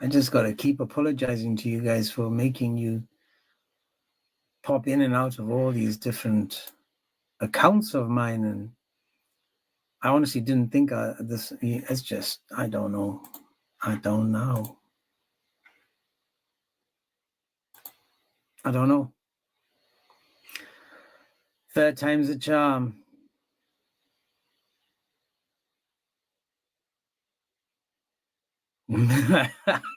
I just got to keep apologizing to you guys for making you pop in and out of all these different accounts of mine. And I honestly didn't think this, it's just, I don't know. I don't know. I don't know. Third time's a charm. I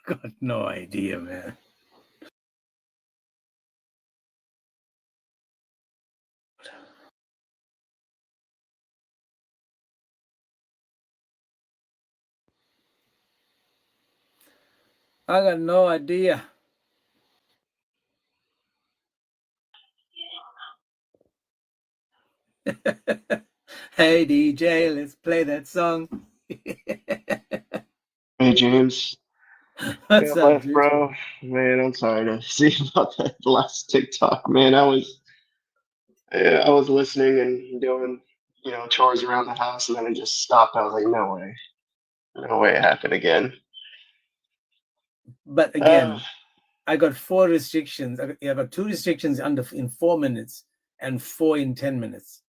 got no idea, man. I got no idea. Hey DJ, let's play that song. Hey James. What's up, left, dude? bro? Man, I'm sorry to see about that last TikTok. Man, I was listening and doing, chores around the house, and then it just stopped. I was like, no way it happened again. But again, I got 4 restrictions. I got 2 restrictions in 4 minutes and 4 in 10 minutes.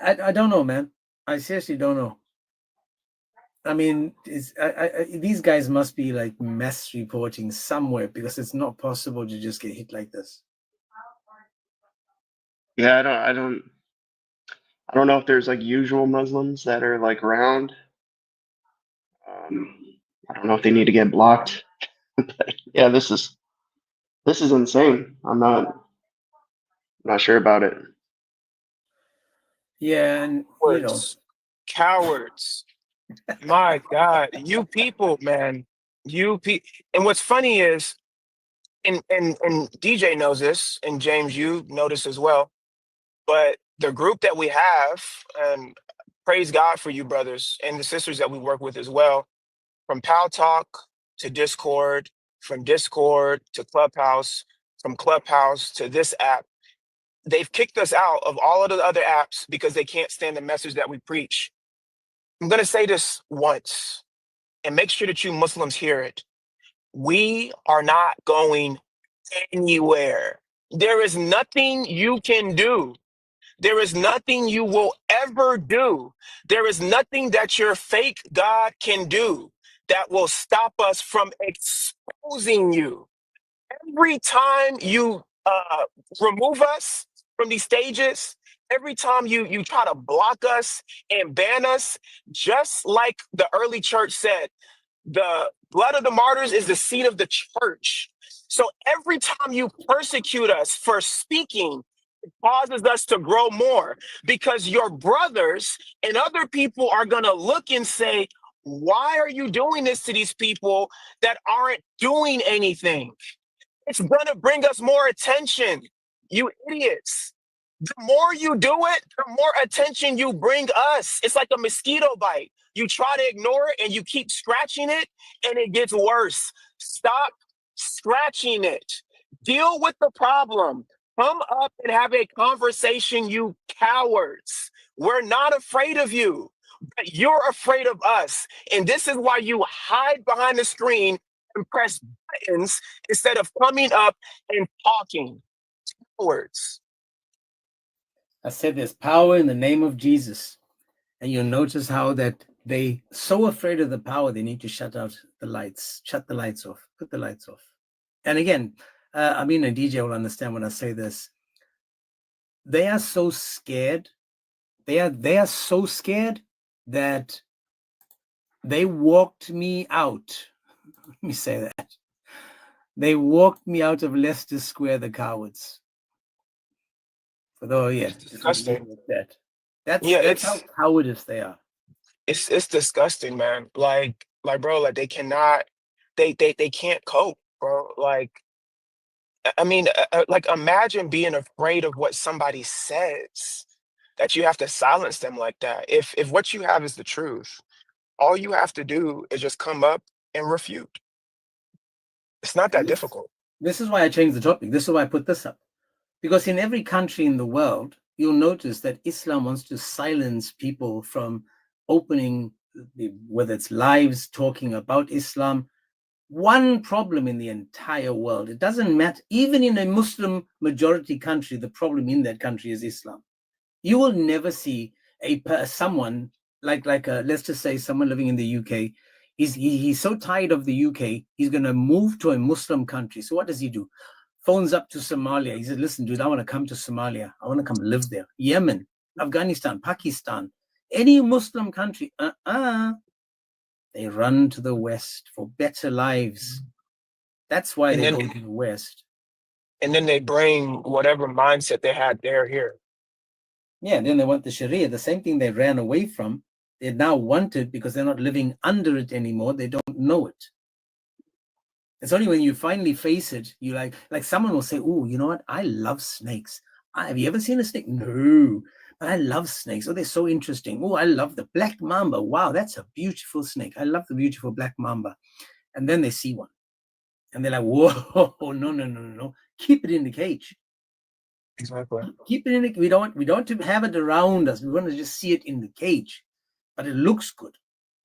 I don't know, man. I seriously don't know. I mean, these guys must be like mess reporting somewhere, because it's not possible to just get hit like this. Yeah, I don't know if there's like usual Muslims that are like around. I don't know if they need to get blocked. But yeah, this is insane. I'm not sure about it. Yeah, and Cowards. My God, you people, man, and what's funny is, and DJ knows this, and James, you know this as well. But the group that we have, and praise God for you brothers and the sisters that we work with as well, from Pal Talk to Discord, from Discord to Clubhouse, from Clubhouse to this app. They've kicked us out of all of the other apps because they can't stand the message that we preach. I'm going to say this once, and make sure that you Muslims hear it. We are not going anywhere. There is nothing you can do. There is nothing you will ever do. There is nothing that your fake God can do that will stop us from exposing you. Every time you remove us from these stages, every time you try to block us and ban us, just like the early church said, the blood of the martyrs is the seed of the church. So every time you persecute us for speaking, it causes us to grow more, because your brothers and other people are going to look and say, why are you doing this to these people that aren't doing anything? It's going to bring us more attention, you idiots. The more you do it, the more attention you bring us. It's like a mosquito bite. You try to ignore it and you keep scratching it, and it gets worse. Stop scratching it. Deal with the problem. Come up and have a conversation, you cowards. We're not afraid of you, but you're afraid of us. And this is why you hide behind the screen and press buttons instead of coming up and talking. Cowards. I said there's power in the name of Jesus. And you'll notice how that they so afraid of the power, they need to shut the lights off, put the lights off. And again, I mean, a DJ will understand when I say this. They are so scared. They are so scared that they walked me out. Let me say that. They walked me out of Leicester Square, the cowards. Although, yeah, It's disgusting. That's how cowardice they are. It's disgusting, man. Like bro, like they cannot, they can't cope, bro. Like, I mean, like imagine being afraid of what somebody says, that you have to silence them like that. If what you have is the truth, all you have to do is just come up and refute. It's not that difficult. This is why I changed the topic. This is why I put this up. Because in every country in the world, you'll notice that Islam wants to silence people from opening, whether it's lives talking about Islam, One problem in the entire world. It doesn't matter. Even in a Muslim majority country, the problem in that country is Islam. You will never see someone like let's just say someone living in the UK. He's so tired of the UK, he's going to move to a Muslim country. So what does he do? Phones up to Somalia. He says, listen, dude, I want to come to Somalia. I want to come live there. Yemen, Afghanistan, Pakistan, any Muslim country. They run to the West for better lives. That's why they go to the West. And then they bring whatever mindset they had there here. Yeah, then they want the Sharia, the same thing they ran away from. They now want it because they're not living under it anymore. They don't know it. It's only when you finally face it, you like someone will say, oh, you know what? I love snakes. Have you ever seen a snake? No, but I love snakes. Oh, they're so interesting. Oh, I love the black mamba. Wow, that's a beautiful snake. I love the beautiful black mamba. And then they see one. And they're like, whoa, no. Keep it in the cage. Exactly. Keep it in the, we don't have it around us. We want to just see it in the cage. But it looks good.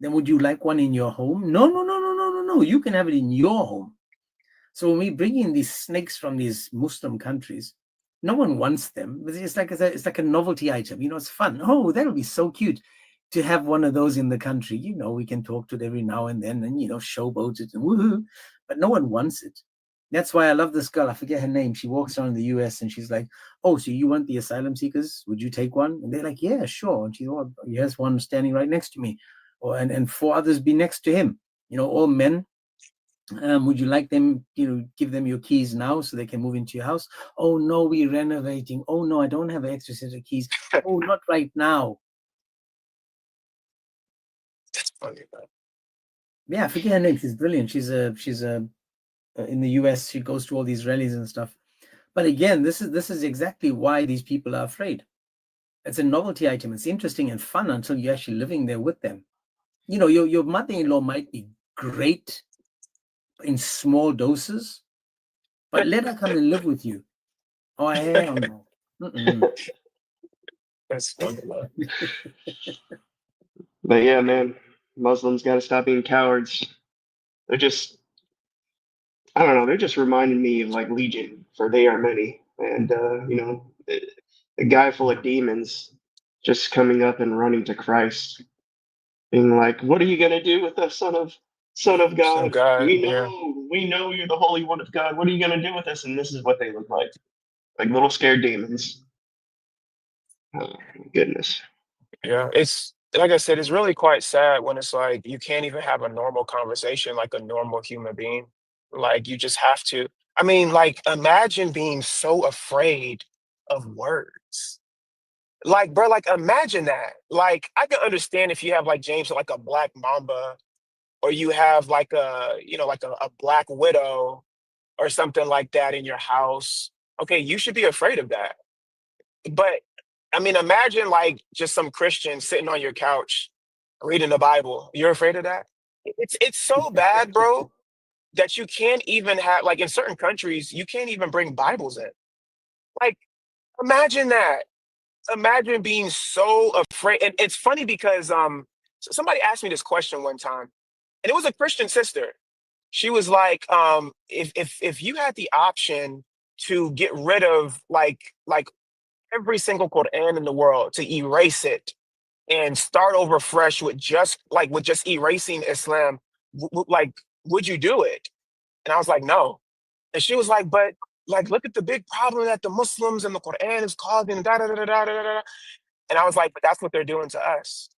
Then would you like one in your home? No. You can have it in your home. So when we bring in these snakes from these Muslim countries, no one wants them. It's like a novelty item. You know, it's fun. Oh, that'll be so cute to have one of those in the country. You know, we can talk to it every now and then and, you know, showboat it and woohoo. But no one wants it. That's why I love this girl. I forget her name. She walks around the US and she's like, oh, so you want the asylum seekers? Would you take one? And they're like, yeah, sure. And she's, oh, here's one standing right next to me. And 4 others be next to him. You know, all men. Would you like them, you know, give them your keys now so they can move into your house? Oh, no, we're renovating. Oh, no, I don't have an extra set of keys. Oh, not right now. That's funny, man. Yeah, I forget her name. She's brilliant. She's in the US. She goes to all these rallies and stuff. But again, this is exactly why these people are afraid. It's a novelty item. It's interesting and fun until you're actually living there with them. You know, your mother-in-law might be great in small doses, but let her come and live with you. Oh, hell no. That's funny, man. But yeah, man, Muslims got to stop being cowards. They're just, I don't know, they're just reminding me of like Legion, for they are many. And, you know, a guy full of demons just coming up and running to Christ, being like, what are you going to do with us, son of So God? God, We yeah. know you're the Holy One of God. What are you going to do with us? And this is what they look like little scared demons. Oh, goodness. Yeah, it's like I said, it's really quite sad when it's like you can't even have a normal conversation like a normal human being. Like you just have to. I mean, like imagine being so afraid of words. Like, bro, like imagine that. Like I can understand if you have like James like a black mamba or you have like a, you know, like a black widow or something like that in your house. Okay, you should be afraid of that. But I mean, imagine like just some Christian sitting on your couch reading the Bible. You're afraid of that? It's so bad, bro, that you can't even have like in certain countries, you can't even bring Bibles in. Like, imagine that. Imagine being so afraid. And it's funny because somebody asked me this question one time, and it was a Christian sister. She was like, if you had the option to get rid of like every single Quran in the world, to erase it and start over fresh with just erasing Islam, like would you do it? And I was like, no. And she was like, but like look at the big problem that the Muslims and the Quran is causing. Da, da, da, da, da, da, da. And I was like, but that's what they're doing to us,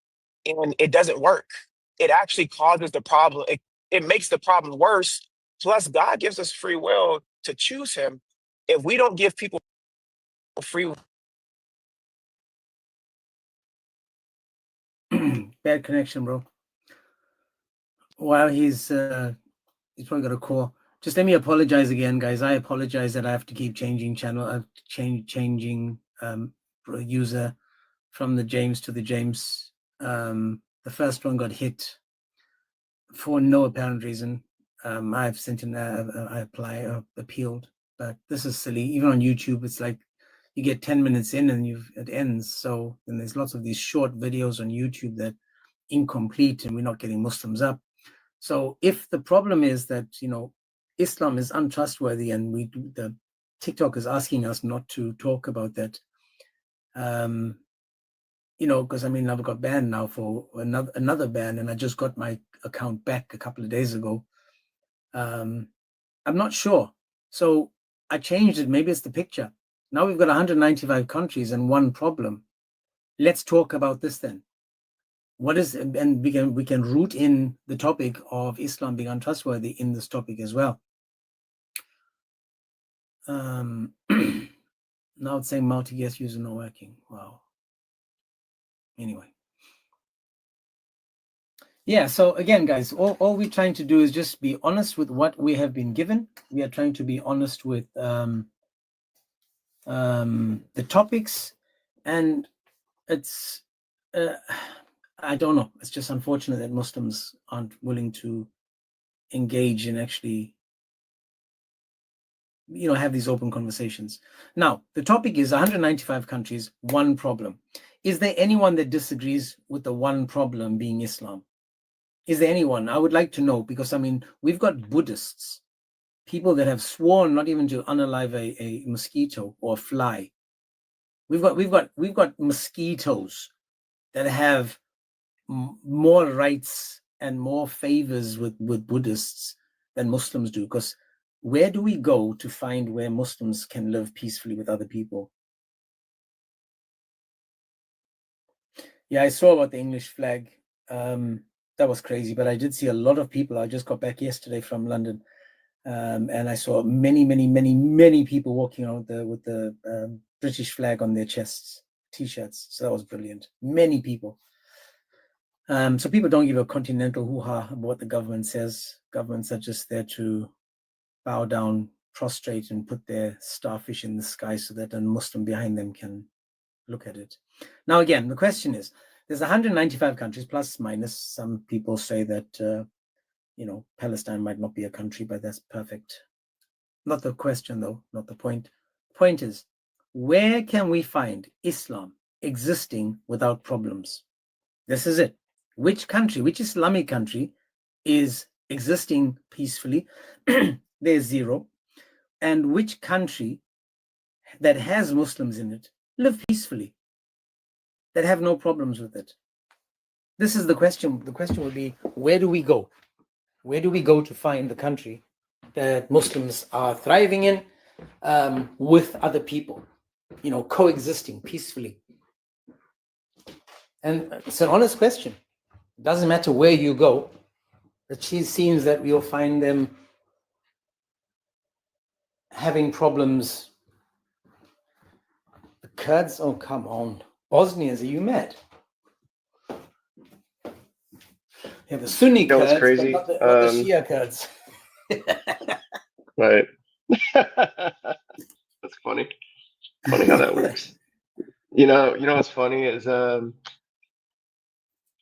and it doesn't work. It actually causes the problem. It makes the problem worse. Plus, God gives us free will to choose Him. If we don't give people free Bad connection, bro. While he's probably got a call. Just let me apologize again, guys. I apologize that I have to keep changing channel. I've changing user from the James to the James. The first one got hit for no apparent reason. I've sent in I appealed, but this is silly. Even on YouTube, it's like you get 10 minutes in and it ends. So then there's lots of these short videos on YouTube that incomplete and we're not getting Muslims up. So if the problem is that, Islam is untrustworthy, and the TikTok is asking us not to talk about that, because I've got banned now for another ban, and I just got my account back a couple of days ago. I'm not sure. So I changed it. Maybe it's the picture. Now we've got 195 countries and one problem. Let's talk about this then. What is, and we can root in the topic of Islam being untrustworthy in this topic as well. Now it's saying multi-guest user not working. Wow. Anyway. Yeah, so again, guys, all we're trying to do is just be honest with what we have been given. We are trying to be honest with the topics, and it's I don't know. It's just unfortunate that Muslims aren't willing to engage and actually, have these open conversations. Now, the topic is 195 countries, one problem. Is there anyone that disagrees with the one problem being Islam? Is there anyone? I would like to know, because we've got Buddhists, people that have sworn not even to unalive a mosquito or a fly. We've got mosquitoes that have more rights and more favors with Buddhists than Muslims do. Because where do we go to find where Muslims can live peacefully with other people? Yeah, I saw about the English flag. That was crazy, but I did see a lot of people. I just got back yesterday from London, and I saw many people walking around with the British flag on their chests, t-shirts. So that was brilliant. Many people. So people don't give a continental hoo-ha about what the government says. Governments are just there to bow down, prostrate, and put their starfish in the sky so that a Muslim behind them can look at it. Now, again, the question is, there's 195 countries, plus minus. Some people say that, Palestine might not be a country, but that's perfect. Not the question, though, not the point. The point is, where can we find Islam existing without problems? This is it. Which country, which Islamic country is existing peacefully? There's zero. And which country that has Muslims in it live peacefully, that have no problems with it? This is the question. The question would be, where do we go? Where do we go to find the country that Muslims are thriving in with other people, coexisting peacefully? And it's an honest question. It doesn't matter where you go. It seems that we'll find them having problems. The Kurds, oh, come on. Bosnians, are you mad? Yeah, the Sunni That was Kurds, crazy. but not the Shia Kurds. Right. That's funny. Funny how that works. You know what's funny is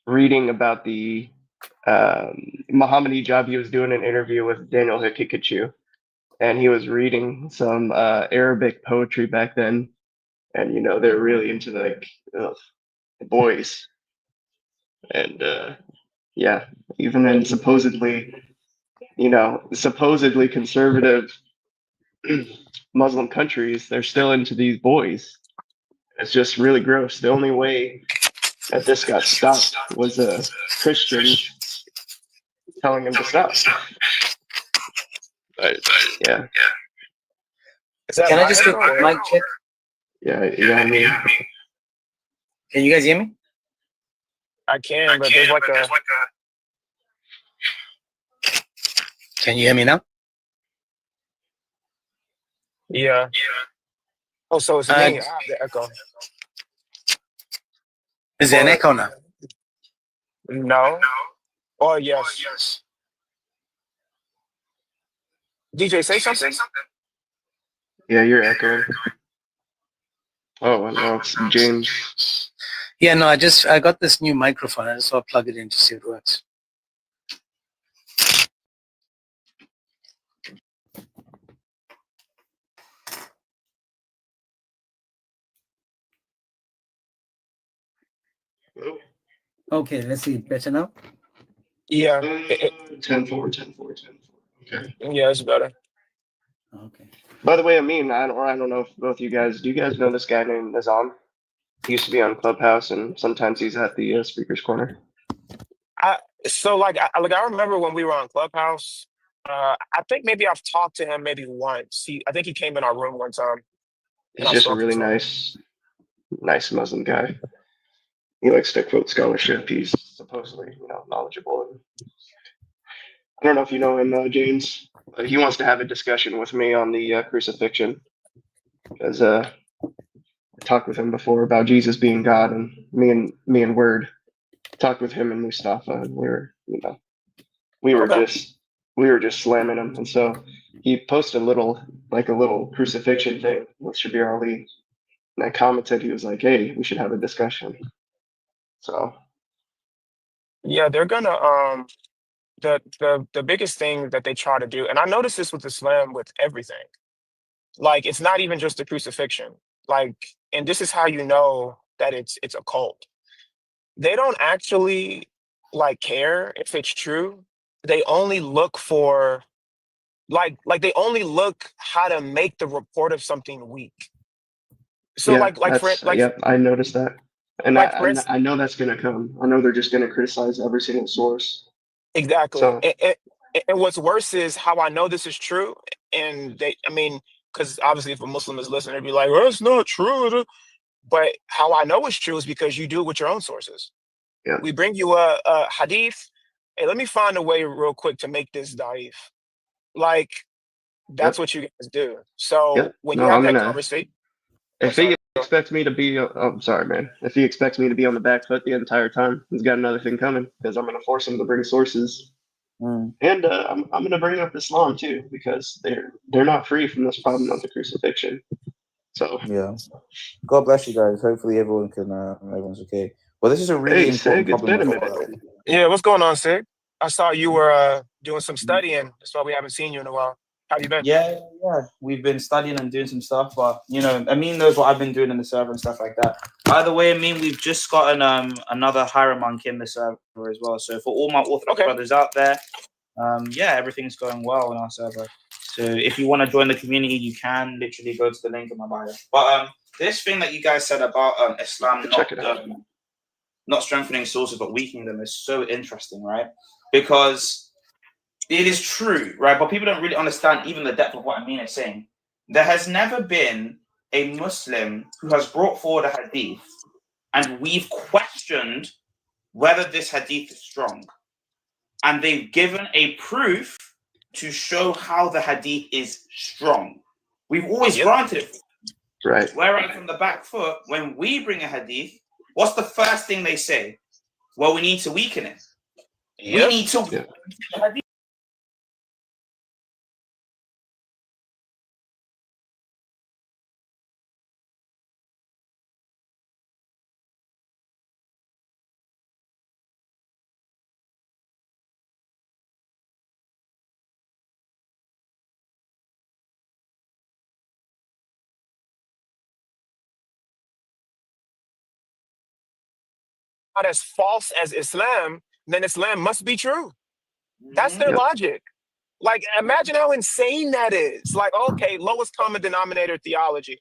reading about the Muhammad Hijab. He was doing an interview with Daniel Hikikachu, and he was reading some Arabic poetry back then, and they're really into the boys, and yeah, even in supposedly conservative Muslim countries, they're still into these boys. It's just really gross. The only way that this got stopped was Christians telling him to stop. But yeah. Can I just do a mic check? Yeah, I mean. Can you guys hear me? I can, but there's like a. Can you hear me now? Yeah. Oh, so it's me. The echo. Is there an echo now? No. Oh, yes. DJ, say something. Yeah, you're echoing. Oh, no, it's James. Yeah, no, I got this new microphone. I just saw plug it in to see if it works. Okay, let's see. Better now? Yeah, 10-4, 10-4, 10-4. Okay. yeah, it's better. Okay. By the way, I don't know if both you guys, do you guys know this guy named Nazam? He used to be on Clubhouse, and sometimes he's at the Speaker's Corner. I so I remember when we were on Clubhouse. I think maybe I've talked to him maybe once. I think he came in our room one time, and He's I just a spoke really to him. nice Muslim guy. He likes to quote scholarship. He's supposedly, knowledgeable. I don't know if you know him, James, but he wants to have a discussion with me on the crucifixion because I talked with him before about Jesus being God, and me and Word talked with him and Mustafa, and we were Okay. just we were just slamming him, and so he posted a little crucifixion thing with Shabir Ali, and I commented. He was like, "Hey, we should have a discussion." So Yeah, they're gonna the biggest thing that they try to do, and I noticed this with Islam with everything. Like it's not even just the crucifixion. Like, and this is how you know that it's a cult. They don't actually like care if it's true. They only look for they only look how to make the report of something weak. So yeah, I noticed that, and I like for and instance, I know that's gonna come. I know they're just gonna criticize every single source. exactly. So And what's worse is how I know this is true. And I mean, because obviously if a Muslim is listening, they'd be like, well, it's not true. But how I know it's true is because you do it with your own sources. yeah, We bring you a hadith. Hey, let me find a way real quick to make this daif. Like, that's yep, what you guys do. So yep. when you No, have I'm that gonna. conversation, oh, If he sorry. expects me to be, oh, I'm sorry, man. If he expects me to be on the back foot the entire time, he's got another thing coming because I'm gonna force him to bring sources, Mm, and I'm gonna bring up Islam too because they're not free from this problem of the crucifixion. So yeah. God bless you guys. Hopefully everyone's okay. Well, this is a really hey, important Sig, it's problem been a as minute. well. Yeah, what's going on, Sig? I saw you were doing some studying. That's why we haven't seen you in a while. How you been? Yeah. We've been studying and doing some stuff, but Amin knows what I've been doing in the server and stuff like that. By the way, Amin, we've just gotten another Hieromonk in the server as well. So for all my Orthodox Okay. brothers out there, everything's going well in our server. So if you want to join the community, you can literally go to the link in my bio. But this thing that you guys said about Islam Check it out. not strengthening sources but weakening them is so interesting, right? Because it is true, right? But people don't really understand even the depth of what Amin is saying. There has never been a Muslim who has brought forward a hadith and we've questioned whether this hadith is strong. And they've given a proof to show how the hadith is strong. We've always granted it. Right. Whereas from the back foot, when we bring a hadith, what's the first thing they say? Well, we need to weaken it. We need to weaken the hadith. Not as false as Islam, then Islam must be true. That's their Yep. logic. Like, imagine how insane that is. Like, okay, lowest common denominator theology.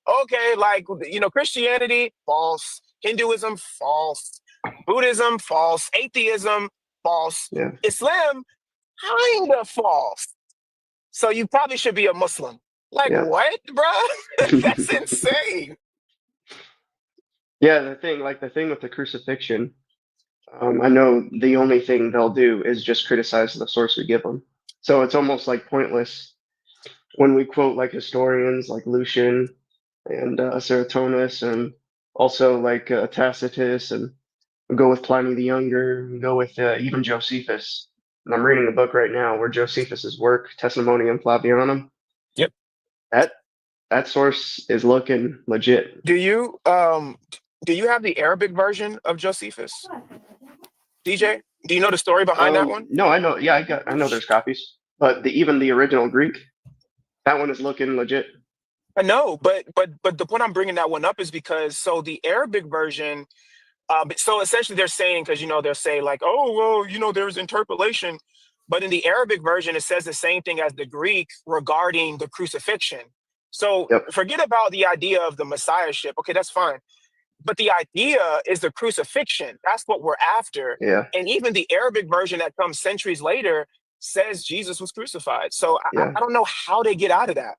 Okay, like, Christianity, false. Hinduism, false. Buddhism, false. Atheism, false. Yeah. Islam, kind of false. So you probably should be a Muslim. Like, Yeah. what, bro? That's insane. Yeah, the thing with the crucifixion, I know the only thing they'll do is just criticize the source we give them. So it's almost like pointless when we quote like historians like Lucian and Suetonius, and also like Tacitus, and go with Pliny the Younger, go with even Josephus. And I'm reading a book right now where Josephus's work, Testimonium Flavianum, Yep. that source is looking legit. Do you have the Arabic version of Josephus? DJ? Do you know the story behind that one? No, I know. Yeah, I know there's copies, but even the original Greek, that one is looking legit. I know, but the point I'm bringing that one up is because so the Arabic version, So essentially they're saying, because, they'll say like, oh, well, there's interpolation. But in the Arabic version, it says the same thing as the Greek regarding the crucifixion. So Yep. forget about the idea of the messiahship. Okay, that's fine. But the idea is the crucifixion. That's what we're after. Yeah. And even the Arabic version that comes centuries later says Jesus was crucified. So Yeah. I don't know how they get out of that.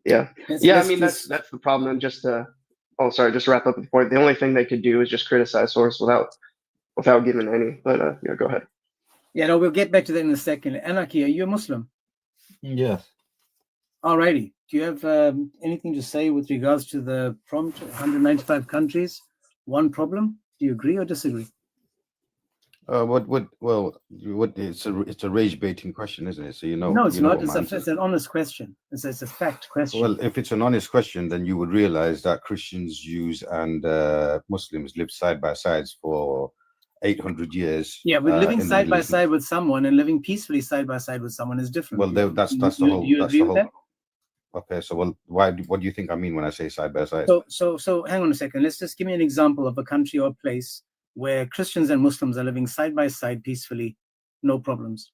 Yeah. Let's- Yeah. I let's mean, just- that's the problem. And just to wrap up the point. The only thing they could do is just criticize source without giving any. But yeah, go ahead. Yeah, no, we'll get back to that in a second. Anarchy, are you a Muslim? Yes. Alrighty. Do you have anything to say with regards to the prompt 195 countries? One problem? Do you agree or disagree? It's a rage baiting question, isn't it? So No, it's not. what my answer It's an honest question. It's a fact question. Well, if it's an honest question, then you would realize that Christians, Jews, and Muslims lived side by side for 800 years. Yeah, but living in the side Middle by East. side with someone and living peacefully side by side with someone is different. Well, that's the whole. You That's agree the with whole. that? Okay, so what do you think I mean when I say side by side? So hang on a second. Let's just give me an example of a country or a place where Christians and Muslims are living side by side peacefully, no problems.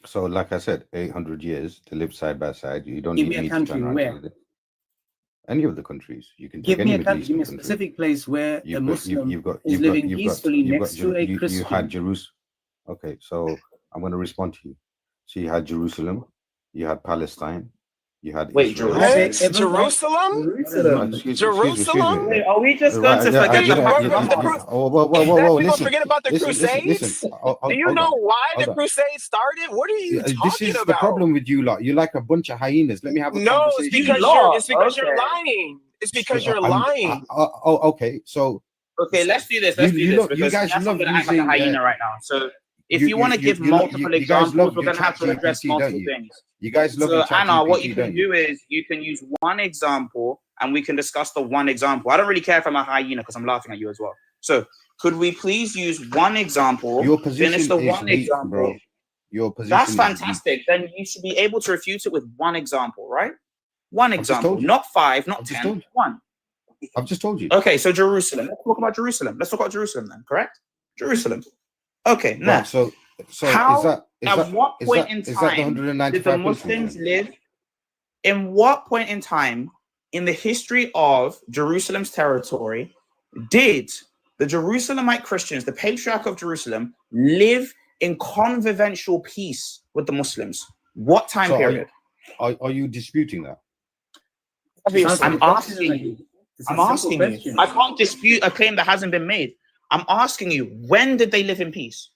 So, like I said, 800 years to live side by side. You don't Give need me a me to country turn around where? to do that. Any of the countries. You can Give take me any a country. Middle Give me a Eastern country. specific place where a Muslim You've got is living peacefully next to a You had Christian. Jerusalem. Okay, so I'm going to respond to you. So you had Jerusalem, you had Palestine, you had Wait, Israel. Jerusalem? Jerusalem? Wait, are we just going to forget Whoa, Listen, forget about the Crusades? listen. Do you know why the Hold on. Crusades started? What are you This talking is about? the problem with you lot. You're like a bunch of hyenas. Let me have a No, it's conversation. because you're lying. It's because you're lying. Okay. So Okay, let's do this. Because guys that's love going to act like a using, hyena right now. So if you- you want to you- give you lo- multiple you guys examples, love we're your going to have to ChatGPT, address don't multiple you? things. you guys love So your ChatGPT, Anna, what you can don't you? do is you can use one example and we can discuss the one example. I don't really care if I'm a hyena because I'm laughing at you as well. So could we please use one example? Your position finish the is one weak, example. bro. Your position That's is fantastic. Then you should be able to refute it with one example, right? One just example, told you. not 5, not I've just 10, told you. one. I've just told you. Okay, so Jerusalem. Let's talk about Jerusalem. Let's talk about Jerusalem then, correct? Jerusalem. Okay, now. Right, so How, is at that what is point that- in is that the time 195 did the countries Muslims then? live? In what point in time in the history of Jerusalem's territory did the Jerusalemite Christians, the Patriarch of Jerusalem, live in convivial peace with the Muslims? What time So period? Are you disputing that? Obviously. I'm asking you. It's a I'm simple asking you. question. I can't dispute a claim that hasn't been made. I'm asking you, when did they live in peace?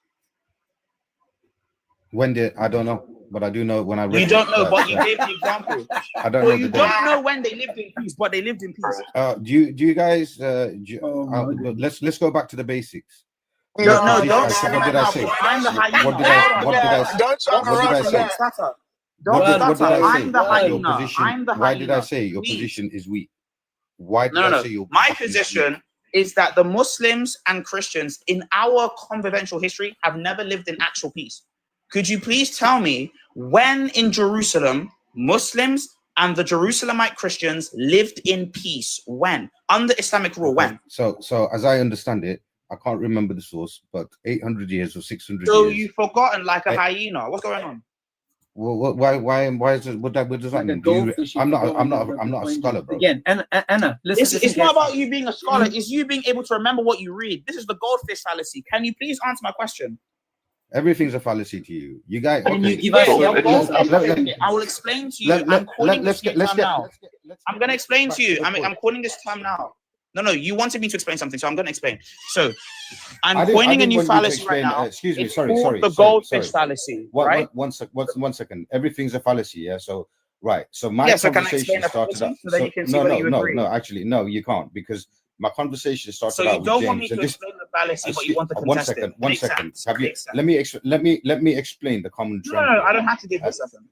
When did I don't know, but I do know when I read. You don't know, that, but you gave the example. I don't Well, know you the don't date. know when they lived in peace, but they lived in peace. Do you guys? Oh, my goodness. Let's go back to the basics. No, No, don't. What did I say? I'm the hyena. What did I say? Don't try to What did I run from say? that. Don't What did I say? I'm the Your hyena. position. I'm the hyena. Why did I say your Please. position is weak? Why did No. I say your My position is position weak? is that the Muslims and Christians in our convivial history have never lived in actual peace. Could you please tell me when in Jerusalem Muslims and the Jerusalemite Christians lived in peace? When? Under Islamic rule, when? So as I understand it, I can't remember the source, but 800 years or 600 So years. you've forgotten like a Hey. hyena. What's going on? Well, why is it? What does that Like a mean? Do you, goldfish, I'm not forgot what I'm the not a point scholar, is. bro. Again, Anna, listen. It's not about you being a scholar. It's you being able to remember what you read. This is the goldfish fallacy. Can you please answer my question? Everything's a fallacy to you. You guys. Can you Okay. give us Yeah, your okay, I will explain to you. I'm calling let's this get term now. I'm going to explain back to you. to the I'm point. calling this term now. No, you wanted me to explain something, so I'm going to explain. So I I'm didn't- I coining a didn't new want you to fallacy right explain, now. excuse me, It's sorry, called the sorry, goldfish sorry. fallacy, right? One second. Everything's a fallacy, yeah. So right. So my Yeah, so can I conversation explain the started fallacy out. so then you can see whether you agree? No. Actually, no, you can't, because my conversation started So out you with don't James. want me to and this, explain the fallacy, but you want to one contest second. it. One Makes second. sense. Have you? Makes sense. Let me explain the common trend. No, here. I don't have to give this second.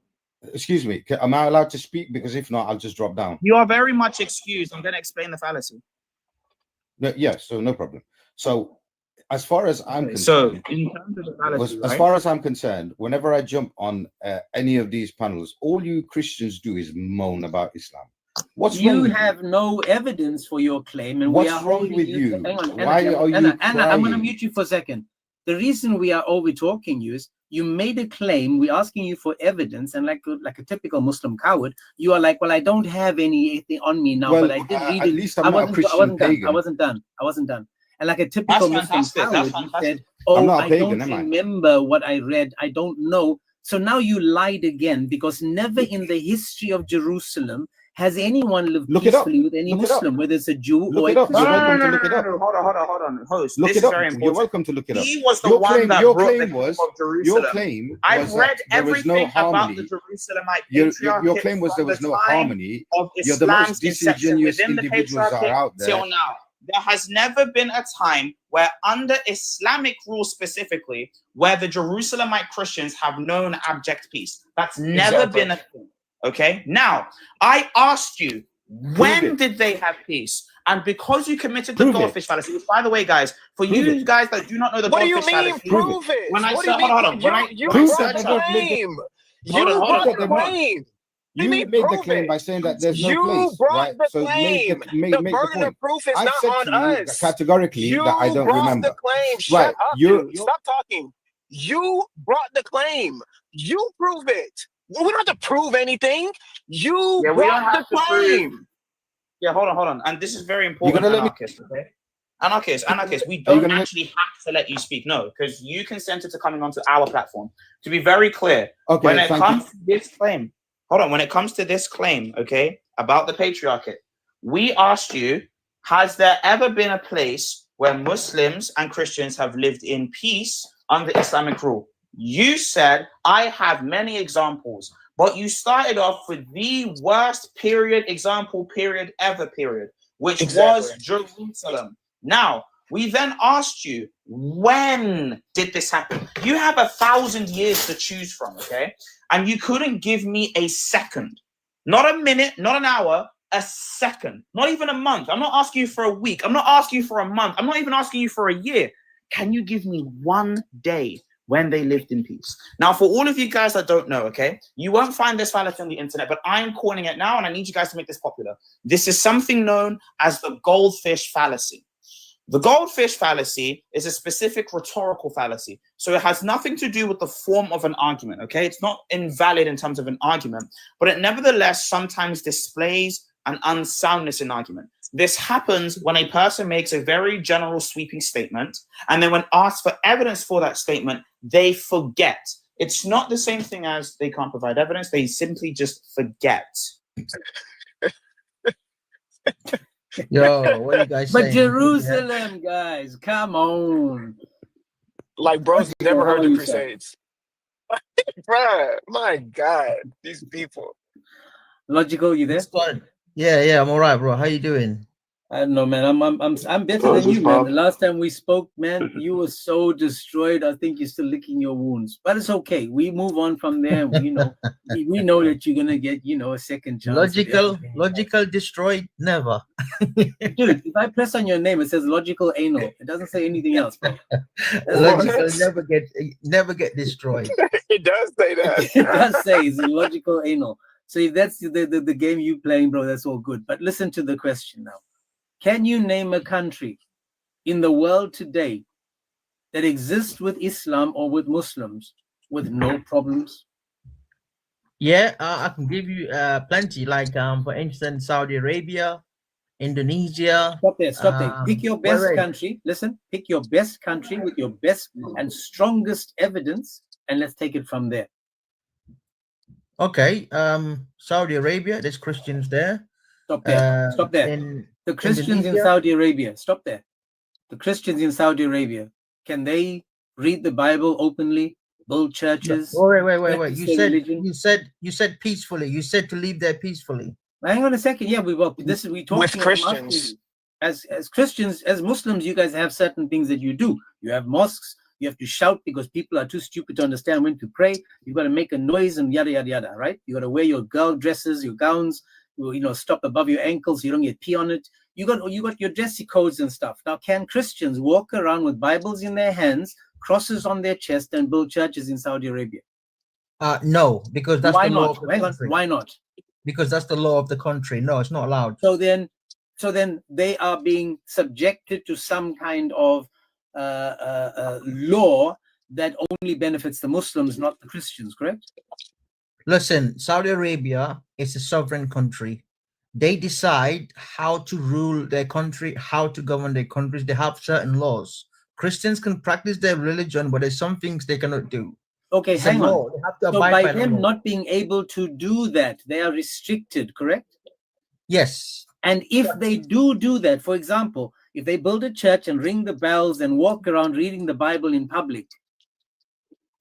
Excuse me. Am I allowed to speak? Because if not, I'll just drop down. You are very much excused. I'm going to explain the fallacy. No, yes. So no problem. So as far as I'm So concerned, in terms of the fallacy, as right? far as I'm concerned, whenever I jump on any of these panels, all you Christians do is moan about Islam. What's wrong You with have no evidence for your claim, and we What's are wrong holding with you. you? Hang on, Why Anna, are you Anna, I'm going to crying? mute you for a second. The reason we are over talking you is you made a claim. We're asking you for evidence, and like a typical Muslim coward, you are like, "Well, I don't have anything on me now, Well, but I did read at it." least I'm not a I Christian wasn't done. pagan. I wasn't done. And like a That's typical Muslim fantastic. coward, That's you fantastic. said, "Oh, not a I pagan, don't am I? remember what I read. I don't know." So now you lied again, because never in the history of Jerusalem has anyone lived Look it up. peacefully with any Look it up. Muslim, whether it's a Jew Look or it a up. You're Christian. welcome to look it up. Hold on. Host, Look this it is up. very You're important. welcome to look it up. He was the Your one claim, that your brought the claim kingdom was, of Jerusalem. your claim I've was read that there was no everything about the harmony. Jerusalemite Your patriarchate claim was there from was the no time harmony. of You're the most Islam's inception disingenuous within the individuals that are patriarchate out there. till now. There has never been a time where, under Islamic rule specifically, where the Jerusalemite Christians have known abject peace. That's never Exactly. been a thing. Okay? Now, I asked you, when it. did they have peace? And because you committed the Prove it. goldfish fallacy, which, by the way, guys, for Prove you it. guys that do not know the What do you goldfish mean? fallacy, Prove Prove it. when I What do said, you mean? hold on, You Prove brought that the I don't make claim. Hold You on, brought hold the on. claim. You Mean, made the prove claim it. by saying that there's no You place, brought right? the So claim. make The the burden of point. proof is I've not said on to you us. categorically You that I don't brought remember. the claim. Shut Right, up, dude. Stop talking. You brought the claim. You prove it. We don't have to prove anything. You Yeah, we don't brought the have to prove. claim. Yeah, hold on. And this is very important, gonna let me- anarchist, okay? Anarchist, we Are you don't gonna actually have to let you speak. No, because you consented to coming onto our platform. To be very clear, Okay, when it thank comes to this claim, when it comes to this claim, okay, about the patriarchate, we asked you, has there ever been a place where Muslims and Christians have lived in peace under Islamic rule? You said, I have many examples, but you started off with the worst example ever, which was Jerusalem. Now, we then asked you, when did this happen? You have 1,000 years to choose from, okay? And you couldn't give me a second, not a minute, not an hour, a second, not even a month. I'm not asking you for a week. I'm not asking you for a month. I'm not even asking you for a year. Can you give me one day when they lived in peace? Now, for all of you guys that don't know, okay, you won't find this fallacy on the internet, but I am calling it now, and I need you guys to make this popular. This is something known as the goldfish fallacy. The goldfish fallacy is a specific rhetorical fallacy. So it has nothing to do with the form of an argument, okay? It's not invalid in terms of an argument, but it nevertheless sometimes displays an unsoundness in argument. This happens when a person makes a very general sweeping statement, and then when asked for evidence for that statement, they forget. It's not the same thing as they can't provide evidence. They simply just forget. Yo, what are you guys But saying? Jerusalem, guys, come on. Like, bro's never How heard are the you, sir? Crusades. Bruh, my God, these people. Logical, you there? What's going- Yeah, I'm all right, bro. How you doing? I don't know, man. I'm better Oh, than is this you, man. Bob? The last time we spoke, man, you were so destroyed. I think you're still licking your wounds, but it's okay. We move on from there. We know that you're gonna get, a second chance. Logical destroyed? Never. Dude, if I press on your name, it says logical anal. It doesn't say anything else, bro. Logical never get destroyed. It does say that. It does say it's logical anal. So if that's the game you playing, bro, that's all good. But listen to the question now. Can you name a country in the world today that exists with Islam or with Muslims with no problems? Yeah, I can give you plenty. Like for instance, Saudi Arabia, Indonesia. Stop there. Pick your best wait. country. Listen, pick your best country with your best and strongest evidence, and let's take it from there. Okay, Saudi Arabia. There's Christians there. Stop there. The Christians in Saudi Arabia. Stop there. The Christians in Saudi Arabia, can they read the Bible openly, build churches? Wait. You said peacefully. You said to live there peacefully. Hang on a second. Yeah, we talking with Christians. As Christians, as Muslims, you guys have certain things that you do. You have mosques. You have to shout because people are too stupid to understand when to pray. You've got to make a noise and yada yada yada. Right? You got to wear your girl dresses, your gowns. Stop above your ankles so you don't get pee on it. You got your dressy codes and stuff. Now, can Christians walk around with Bibles in their hands, crosses on their chest, and build churches in Saudi Arabia? No, because that's Why the law not? of the country. Why not? because that's the law of the country. No, it's not allowed. So then they are being subjected to some kind of law that only benefits the Muslims, not the Christians, correct? Listen, Saudi Arabia is a sovereign country. They decide how to rule their country, how to govern their countries. They have certain laws. Christians can practice their religion, but there's some things they cannot do. Okay, It's a hang law. on. They have to So abide by by the them law. not being able to do that, they are restricted, correct? Yes. And if they do that, for example, if they build a church and ring the bells and walk around reading the Bible in public,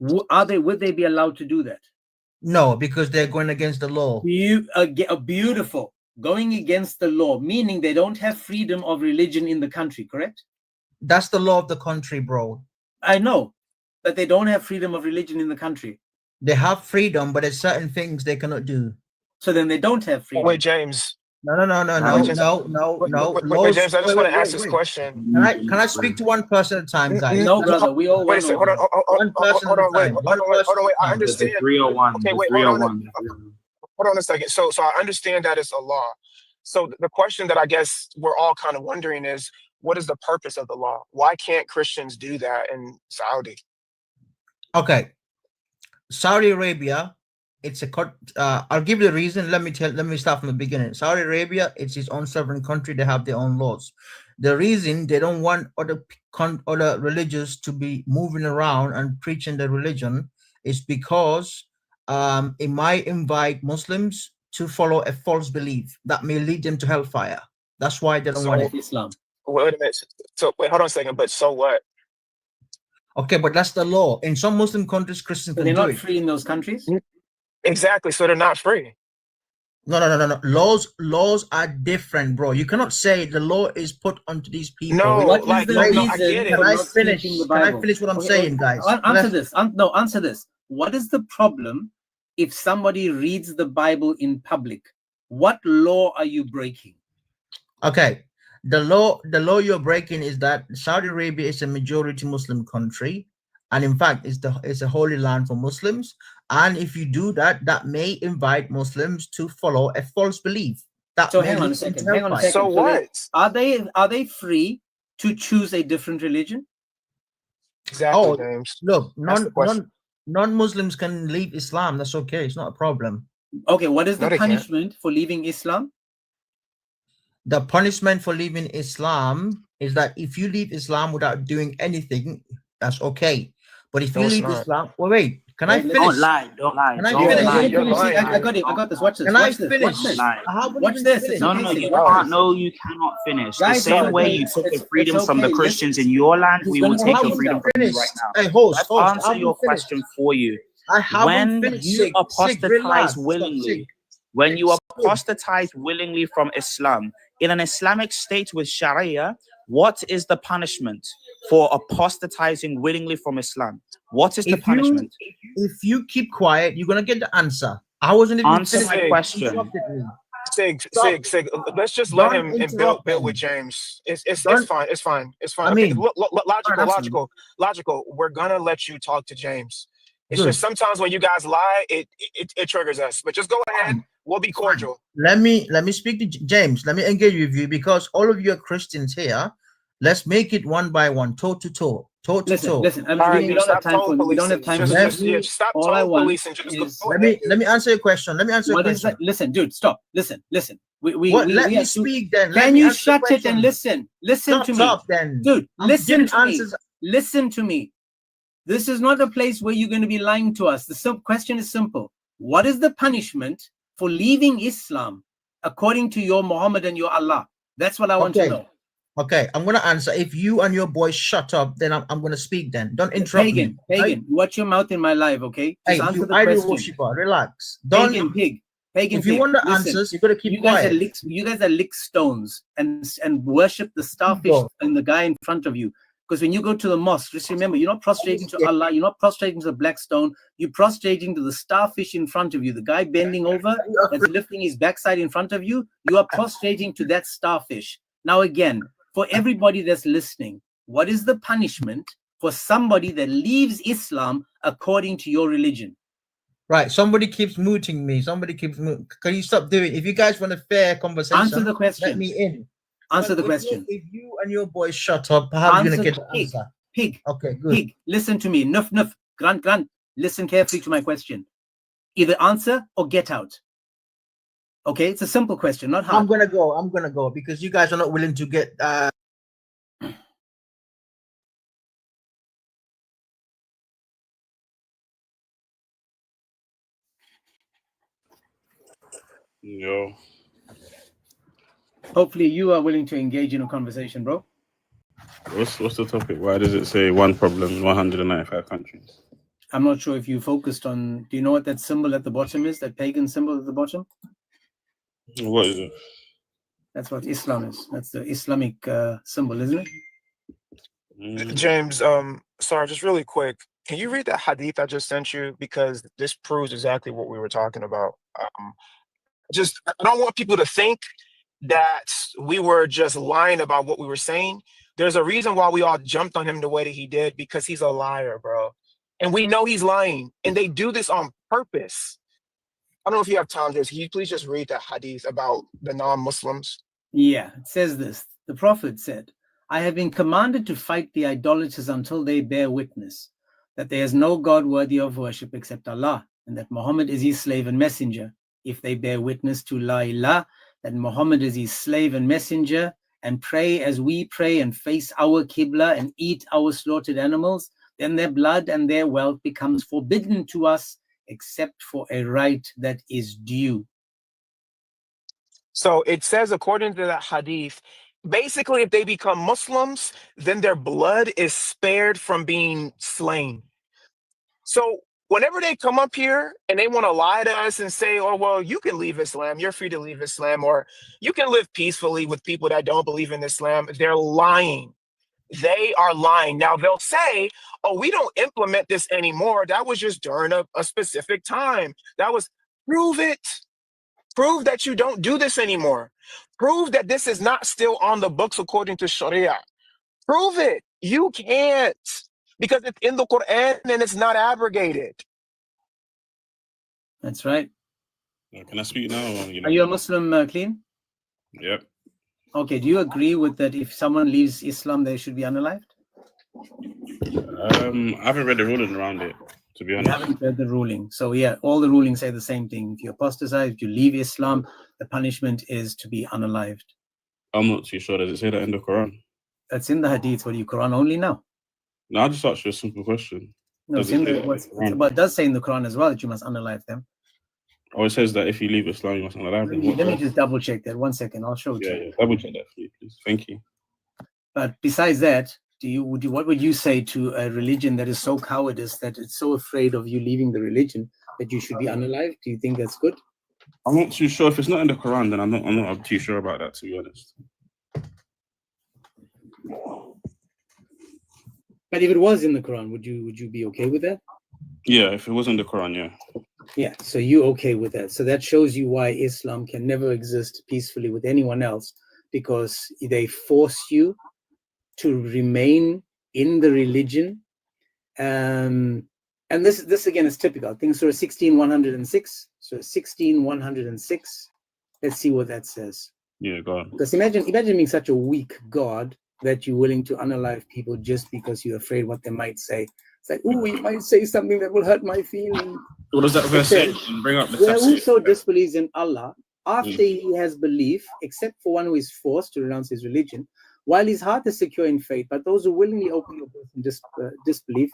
would they be allowed to do that? No, because they're going against the law. Beautiful. Going against the law, meaning they don't have freedom of religion in the country, correct? That's the law of the country, bro. I know, but they don't have freedom of religion in the country. They have freedom, but there's certain things they cannot do. So then they don't have freedom. Wait, James. No. Wait, Laws, James, I just want to ask this wait. question. Can I speak to one person at a time, guys? No, brother, we all Wait a second. One person at a time. Hold on, wait. I understand. The 301. Okay, the wait, 301. Hold on a second. So I understand that it's a law. So the question that I guess we're all kind of wondering is, what is the purpose of the law? Why can't Christians do that in Saudi? Okay, Saudi Arabia, it's a I'll give you the reason. Let me start from the beginning. Saudi Arabia, it's its own sovereign country. They have their own laws. The reason they don't want other religious to be moving around and preaching their religion is because it might invite Muslims to follow a false belief that may lead them to hellfire. That's why they don't want it. Islam. Wait a minute. So wait, hold on a second. But so what? Okay, but that's the law. In some Muslim countries, Christians So can they're do not it. free in those countries? Exactly. So they're not free. No. Laws are different, bro. You cannot say the law is put onto these people. No, What is like the no, I reason get it. Can I not finish? teaching the Can I Bible? finish what I'm Okay, saying, guys? Answer this. Answer this. What is the problem if somebody reads the Bible in public? What law are you breaking? Okay. The law you're breaking is that Saudi Arabia is a majority Muslim country, and in fact, it's a holy land for Muslims. And if you do that, that may invite Muslims to follow a false belief. That So may hang on a lead them second. to Hang on a hellfire. second. So what? Are they free to choose a different religion? Exactly, Oh, James. look, That's the question. non-Muslims can leave Islam. That's okay. It's not a problem. Okay, what is No, the they can't. punishment for leaving Islam? The punishment for leaving Islam is that if you leave Islam without doing anything, that's okay. But if No, you it's leave not. Islam, wait, can I Wait, finish? Don't lie. Don't lie. Can I Don't finish? lie. You're See, lying. I got it. I got this. Watch this. Can I Watch this. finish? Watch this. Lie. I haven't Watch even this. finished. No, Okay, no, sis, you watch can't. this. No, you cannot finish. The Guys, same it's way okay. you took the It's freedom from the okay. Christians Listen. in your land, He's we gonna will I take take your haven't freedom from you finished. right now. Hey, host, Let's I answer haven't your finished. question for you. I haven't When finished. you Sig, apostatize relax. Stop, willingly, Sig. when you Sig. apostatize willingly from Islam in an Islamic state with Sharia, what is the punishment for apostatizing willingly from Islam? What is the punishment? If you keep quiet, you're gonna get the answer. I wasn't even Answer finished. my Sig. question. Interrupted me. Sig. Let's just let Don't him interrupt build with them. James. It's Don't- fine. It's fine. It's fine. I Okay, mean, logical. We're gonna let you talk to James. It's Good. just sometimes when you guys lie, it triggers us. But just go ahead. We'll be cordial. Let me speak to James. Let me engage with you because all of you are Christians here. Let's make it one by one, toe to toe, toe to toe. Listen. All right, We don't have stop time for. tone We don't have policing. time for Just this. stop All I tone want policing. Just is- go Let ahead. me answer your question. Let me answer your What is question. that? Listen, dude. Stop. Listen. Let we me are speak then. Let Can me you answer the shut it question. and listen? Listen to me, Shut up then. dude. I'm Listen giving to me. answers. Listen to me. This is not a place where you're going to be lying to us. The question is simple. What is the punishment for leaving Islam according to your Muhammad and your Allah? That's what I want to Okay. know. Okay, I'm gonna answer. If you and your boys shut up, then I'm gonna speak. Then don't interrupt me. Pagan, watch your mouth in my live, okay? Hey, Just answer you the idol question. worshiper, relax. Don't. Pagan. If you want the Listen, answers, you gotta keep you guys quiet. are lick stones and worship the starfish Go. and the guy in front of you. Because when you go to the mosque, just remember, you're not prostrating to Allah, you're not prostrating to the black stone, you're prostrating to the starfish in front of you. The guy bending over that's lifting his backside in front of you, you are prostrating to that starfish. Now again, for everybody that's listening, what is the punishment for somebody that leaves Islam according to your religion? Right. Somebody keeps muting me. Somebody keeps muting. Can you stop doing? If you guys want a fair conversation, Answer the let question. me in. Answer the Well, question. If you and your boys shut up, how are you gonna get the Pig. answer? Pig. Okay, good. Pig. Listen to me. Nuff, nuff. Grant, grant. Listen carefully to my question. Either answer or get out. Okay, it's a simple question, not hard. I'm gonna go because you guys are not willing to get Yo, Hopefully you are willing to engage in a conversation, bro. what's the topic? Why does it say one problem in 195 countries? I'm not sure if you focused on, do you know what that symbol at the bottom is, that pagan symbol at the bottom? What is it? That's what Islam is. That's the Islamic symbol, isn't it? James, sorry, just really quick. Can you read that hadith I just sent you? Because this proves exactly what we were talking about. I don't want people to think that we were just lying about what we were saying. There's a reason why we all jumped on him the way that he did, because he's a liar, bro. And we know he's lying, and they do this on purpose. I don't know if you have time, James. Can you please just read that hadith about the non-Muslims? Yeah, it says this. The Prophet said, I have been commanded to fight the idolaters until they bear witness that there is no God worthy of worship except Allah, and that Muhammad is his slave and messenger. If they bear witness to La ilaha, that Muhammad is his slave and messenger, and pray as we pray and face our Qibla and eat our slaughtered animals, then their blood and their wealth becomes forbidden to us except for a right that is due. So it says, according to that hadith, basically, if they become Muslims, then their blood is spared from being slain. So whenever they come up here and they want to lie to us and say, oh, well, you can leave Islam, you're free to leave Islam, or you can live peacefully with people that don't believe in Islam, they're lying. They are lying. Now they'll say, oh, we don't implement this anymore. That was just during a specific time. That was, prove it. Prove that you don't do this anymore. Prove that this is not still on the books according to Sharia. Prove it. You can't, because it's in the Quran and it's not abrogated. That's right. Can I speak now? Are you a Muslim, Clean? Yep. Okay, do you agree with that if someone leaves Islam, they should be unalived? I haven't read the ruling around it, to be honest. You haven't read the ruling. So yeah, all the rulings say the same thing. If you apostatize, if you leave Islam, the punishment is to be unalived. I'm not too sure. Does it say that in the Quran? That's in the hadith. What are you, Quran only now? No, I just asked you a simple question. No, Does it's it in say the, that in the Quran? but it does say in the Quran as well that you must unalive them. Oh, it says that if you leave Islam, you must not allow them. Let me just double check that. 1 second, I'll show it to you. Yeah, double check that for me, please. Thank you. But besides that, what would you say to a religion that is so cowardice, that it's so afraid of you leaving the religion, that you should be unalived? Do you think that's good? I'm not too sure. If it's not in the Quran, then I'm not too sure about that, to be honest. But if it was in the Quran, would you be okay with that? Yeah, if it was in the Quran, yeah. Yeah, so you okay with that. So that shows you why Islam can never exist peacefully with anyone else, because they force you to remain in the religion. And this again is typical. I think Surah 16:106. So 16:106. Let's see what that says. Yeah, go on. Because imagine being such a weak God that you're willing to unalive people just because you're afraid what they might say. It's like, oh, you might say something that will hurt my feelings. What does that verse say? Bring up the Whoso disbelieves in Allah after he has belief, except for one who is forced to renounce his religion, while his heart is secure in faith, but those who willingly open the door from disbelief,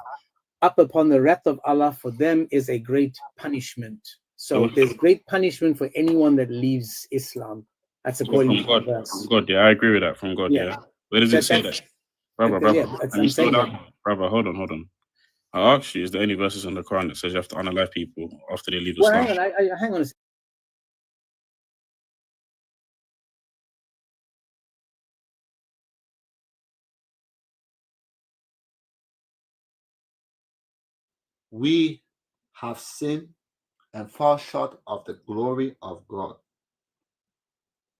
up upon the wrath of Allah, for them is a great punishment. So there's great punishment for anyone that leaves Islam. That's according to God. verse. From God, yeah, I agree with that. From God, yeah. Where does it say that? Brother, I'm saying brother, hold on. I asked you, is there any verses in the Quran that says you have to unalive people after they leave Islam? Hang on, hang on a second. We have sinned and fall short of the glory of God.